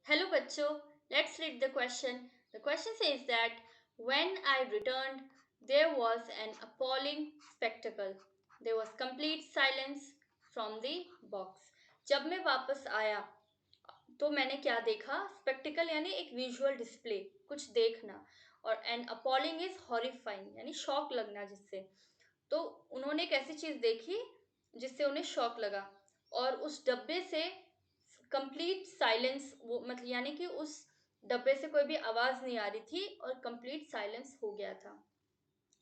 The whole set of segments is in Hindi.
Hello, bachcho. Let's read the question. The question says that when I returned, there was an appalling spectacle. There was complete silence from the box. जब मैं वापस आया तो मैंने क्या देखा? स्पेक्टिकल यानी एक विजुअल डिस्प्ले, कुछ देखना, और एन अपॉलिंग इज हॉरिफाइंग यानी शॉक लगना जिससे। तो उन्होंने एक ऐसी चीज देखी जिससे उन्हें शॉक लगा, और उस डब्बे से कंप्लीट साइलेंस, वो मतलब यानी कि उस डब्बे से कोई भी आवाज नहीं आ रही थी और कंप्लीट साइलेंस हो गया था।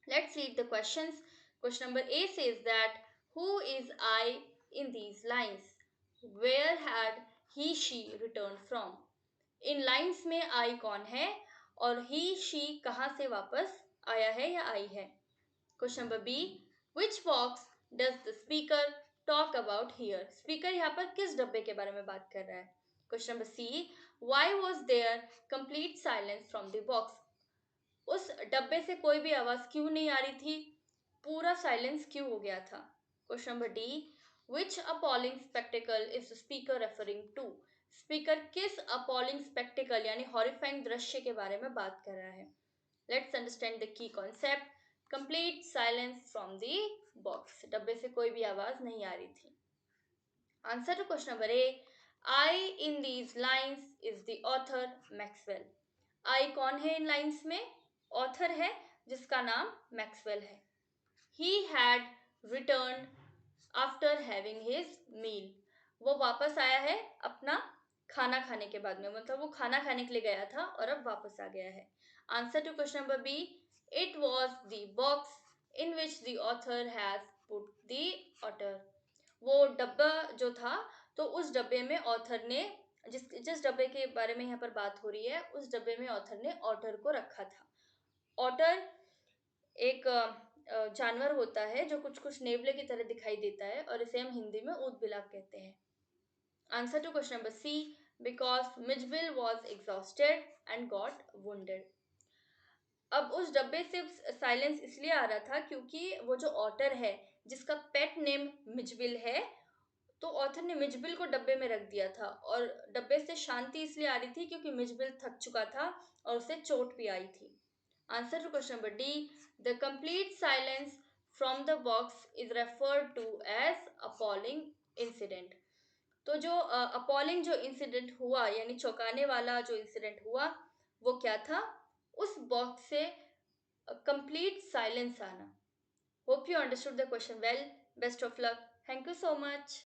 Let's read the questions. Question number A says that who is I in these lines, where had he she returned from. इन लाइंस में आई कौन है और ही शी कहाँ से वापस आया है या आई है। Question number B, which box does the speaker talk about here. Speaker यहाँ पर किस डब्बे के बारे में बात कर रहा है। Question number C, why was there complete silence from the box. उस डब्बे से कोई भी आवाज क्यों नहीं आ रही थी, पूरा साइलेंस क्यों हो गया था। Question number D, which appalling spectacle is the speaker referring to. Speaker किस अपॉलिंग स्पेक्टिकल यानी हॉरिफाइंग दृश्य के बारे में बात कर रहा है। Let's understand the key concept. Complete silence from the box, डब्बे से कोई भी आवाज नहीं आ रही थी। Answer to question number A, I in these lines is the author Maxwell. I कौन है इन लाइन्स में? ऑथर है जिसका नाम मैक्सवेल है। He had return after having his meal. वो वापस आया है अपना खाना खाने के बाद में, मतलब वो खाना खाने के लिए गया था और अब वापस आ गया है। Answer to question number B, it was the box in which the author has put the otter. वो डब्बा जो था, तो उस डब्बे में ऑथर ने, जिस जिस डब्बे के बारे में यहाँ पर बात हो रही है, उस डब्बे में ऑथर ने ऑटर को रखा था। ऑटर एक जानवर होता है जो कुछ कुछ नेवले की तरह दिखाई देता है, और इसे हम हिंदी में ऊदबिलाव कहते हैं। Answer to question number C, because Mijbil was exhausted and got wounded. अब उस डब्बे से साइलेंस इसलिए आ रहा था क्योंकि वो जो ऑटर है, जिसका पेट नेम मिजबिल है, तो ऑथर ने मिजबिल को डब्बे में रख दिया था, और डब्बे से शांति इसलिए आ रही थी क्योंकि मिजबिल थक चुका था और उसे चोट भी आई थी। Answer to question number D, the complete silence from the box is referred to as appalling incident. तो जो अपॉलिंग जो इंसिडेंट हुआ यानी चौंकाने वाला जो इंसिडेंट हुआ, वो क्या था? उस बॉक्स से कंप्लीट साइलेंस आना। Hope you understood the question well. Best of luck. Thank you so much.